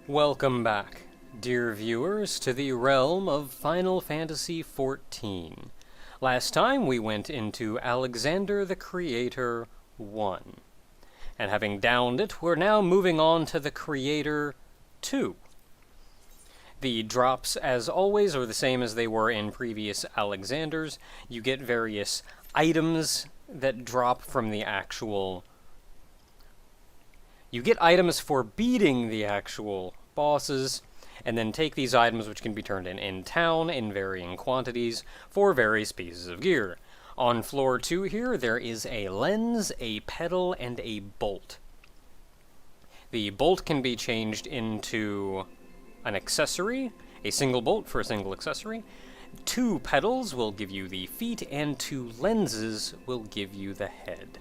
Welcome back, dear viewers, to the realm of Final Fantasy XIV. Last time we went into Alexander the Creator 1. And having downed it, we're now moving on to the Creator 2. The drops, as always, are the same as they were in previous Alexanders. You get various items that drop from the actual... You get items for beating the actual bosses, and then take these items, which can be turned in town in varying quantities, for various pieces of gear. On floor 2 here, there is a lens, a pedal, and a bolt. The bolt can be changed into an accessory, a single bolt for a single accessory. 2 pedals will give you the feet, and 2 lenses will give you the head.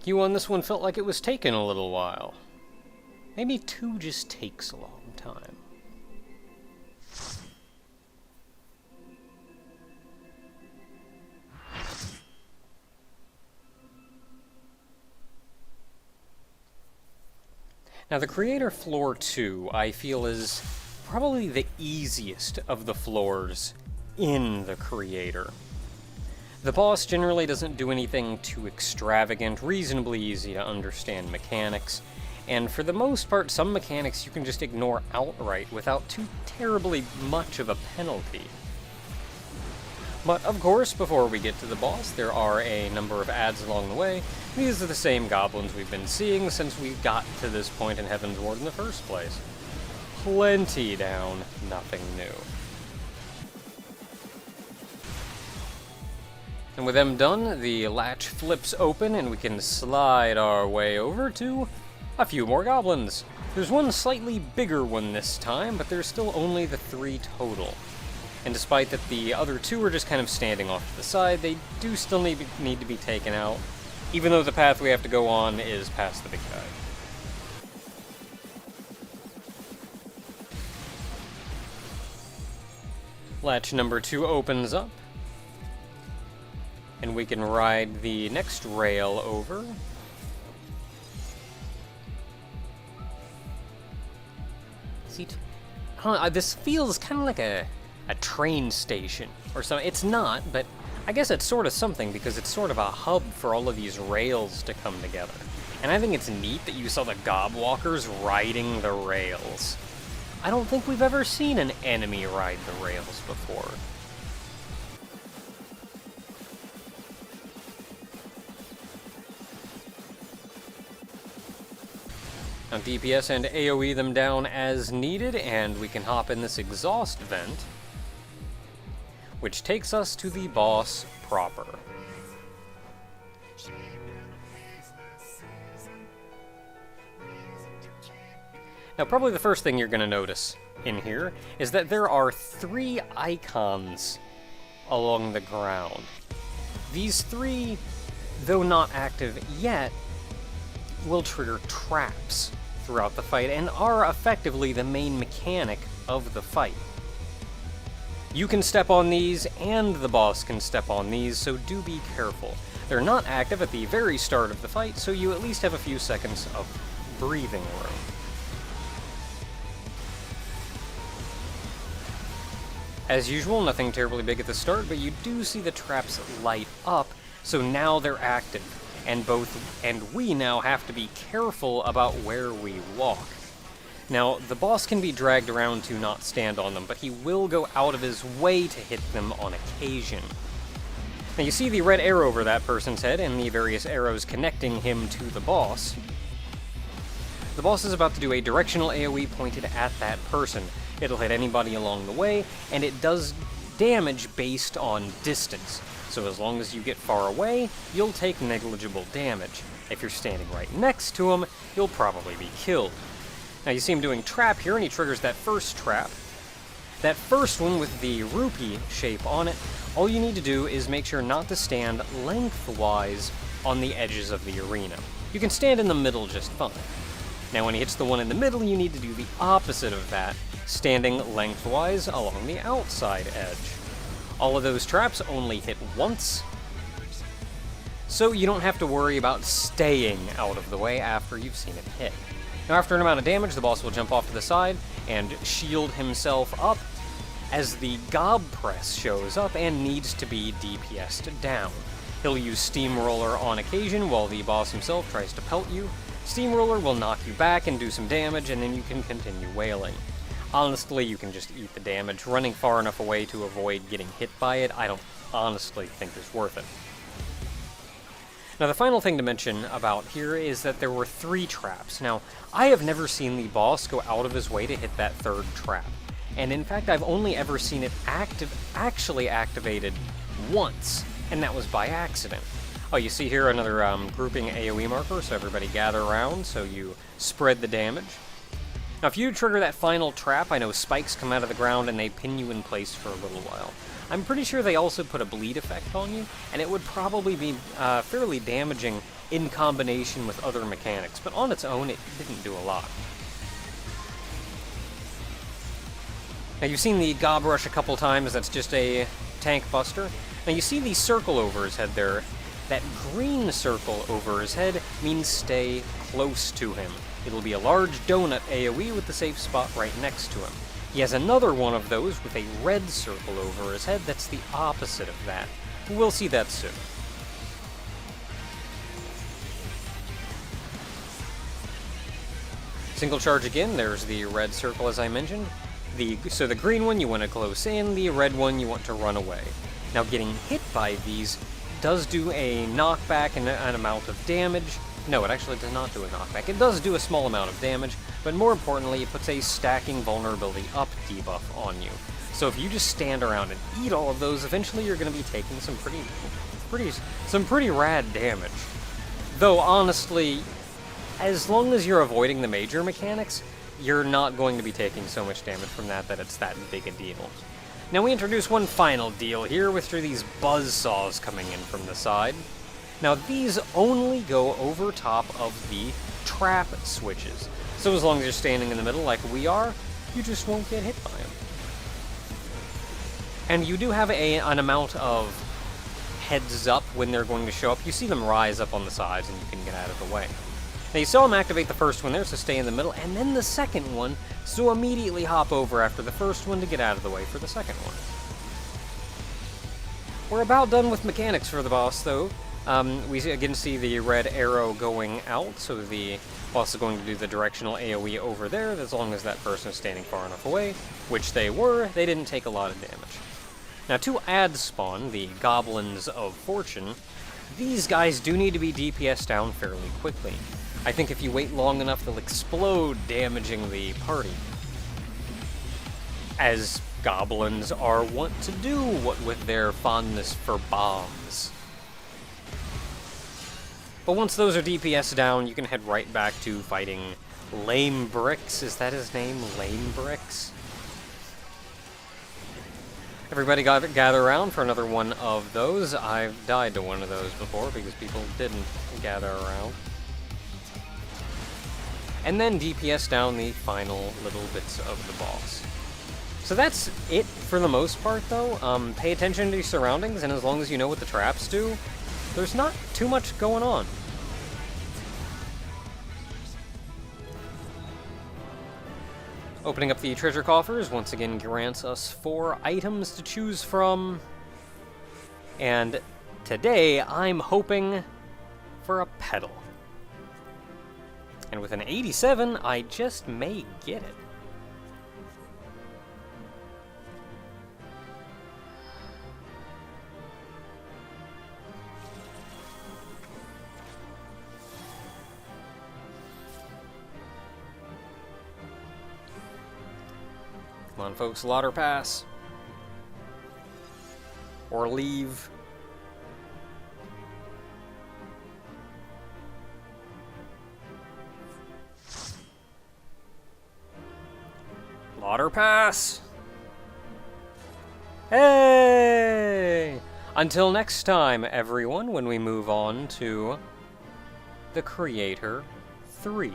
You on this one felt like it was taking a little while. Maybe 2 just takes a long time. Now the Creator Floor 2, I feel, is probably the easiest of the floors in the Creator. The boss generally doesn't do anything too extravagant, reasonably easy to understand mechanics, and for the most part, some mechanics you can just ignore outright without too terribly much of a penalty. But of course, before we get to the boss, there are a number of adds along the way. These are the same goblins we've been seeing since we got to this point in Heaven's Ward in the first place. Plenty down, nothing new. And with them done, the latch flips open and we can slide our way over to a few more goblins. There's one slightly bigger one this time, but there's still only the 3 total. And despite that the other 2 are just kind of standing off to the side, they do still need to be taken out, even though the path we have to go on is past the big guy. Latch number 2 opens up, and we can ride the next rail over. See, this feels kind of like a train station or something. It's not, but I guess it's sort of something because it's sort of a hub for all of these rails to come together. And I think it's neat that you saw the Gobwalkers riding the rails. I don't think we've ever seen an enemy ride the rails before. Now DPS and AoE them down as needed, and we can hop in this exhaust vent, which takes us to the boss proper. Now probably the first thing you're going to notice in here is that there are 3 icons along the ground. These 3, though not active yet, will trigger traps throughout the fight and are effectively the main mechanic of the fight. You can step on these, and the boss can step on these, so do be careful. They're not active at the very start of the fight, so you at least have a few seconds of breathing room. As usual, nothing terribly big at the start, but you do see the traps light up, so now they're active. And we now have to be careful about where we walk. Now, the boss can be dragged around to not stand on them, but he will go out of his way to hit them on occasion. Now, you see the red arrow over that person's head and the various arrows connecting him to the boss. The boss is about to do a directional AoE pointed at that person. It'll hit anybody along the way, and it does damage based on distance. So as long as you get far away, you'll take negligible damage. If you're standing right next to him, you'll probably be killed. Now you see him doing trap here, and he triggers that first trap. That first one with the rupee shape on it, all you need to do is make sure not to stand lengthwise on the edges of the arena. You can stand in the middle just fine. Now when he hits the one in the middle, you need to do the opposite of that, standing lengthwise along the outside edge. All of those traps only hit once, so you don't have to worry about staying out of the way after you've seen it hit. Now, after an amount of damage, the boss will jump off to the side and shield himself up as the Gob Press shows up and needs to be DPS'd down. He'll use Steamroller on occasion while the boss himself tries to pelt you. Steamroller will knock you back and do some damage, and then you can continue wailing. Honestly, you can just eat the damage. Running far enough away to avoid getting hit by it, I don't honestly think is worth it. Now, the final thing to mention about here is that there were 3 traps. Now, I have never seen the boss go out of his way to hit that 3rd trap. And in fact, I've only ever seen it actually activated once, and that was by accident. Oh, you see here another grouping AoE marker, so everybody gather around so you spread the damage. Now, if you trigger that final trap, I know spikes come out of the ground and they pin you in place for a little while. I'm pretty sure they also put a bleed effect on you, and it would probably be fairly damaging in combination with other mechanics, but on its own, it didn't do a lot. Now, you've seen the Gob Rush a couple times, that's just a tank buster. Now, you see the circle over his head there. That green circle over his head means stay close to him. It'll be a large donut AoE with the safe spot right next to him. He has another one of those with a red circle over his head that's the opposite of that. We'll see that soon. Single charge again, there's the red circle as I mentioned. So the green one you want to close in, the red one you want to run away. Now getting hit by these does do a knockback and an amount of damage. No, it actually does not do a knockback. It does do a small amount of damage, but more importantly, it puts a stacking vulnerability up debuff on you. So if you just stand around and eat all of those, eventually you're going to be taking some pretty rad damage. Though honestly, as long as you're avoiding the major mechanics, you're not going to be taking so much damage from that it's that big a deal. Now we introduce one final deal here, which are these buzzsaws coming in from the side. Now these only go over top of the trap switches, so as long as you're standing in the middle like we are, you just won't get hit by them. And you do have an amount of heads up when they're going to show up. You see them rise up on the sides and you can get out of the way. Now you saw him activate the first one there, so stay in the middle, and then the second one, so immediately hop over after the first one to get out of the way for the second one. We're about done with mechanics for the boss, though. We again see the red arrow going out, so the boss is going to do the directional AoE over there, as long as that person is standing far enough away, which they were. They didn't take a lot of damage. Now to add spawn, the Goblins of Fortune, these guys do need to be DPS down fairly quickly. I think if you wait long enough, they'll explode, damaging the party. As goblins are wont to do, what with their fondness for bombs. But once those are DPS down, you can head right back to fighting Lame Bricks. Is that his name? Lame Bricks? Everybody gather around for another one of those. I've died to one of those before because people didn't gather around. And then DPS down the final little bits of the boss. So that's it for the most part, though. Pay attention to your surroundings, and as long as you know what the traps do, there's not too much going on. Opening up the treasure coffers once again grants us 4 items to choose from. And today I'm hoping for a pedal. And with an 87, I just may get it. Come on, folks, Lauder Pass. Or leave. Lauder Pass. Hey! Until next time, everyone, when we move on to the Creator 3.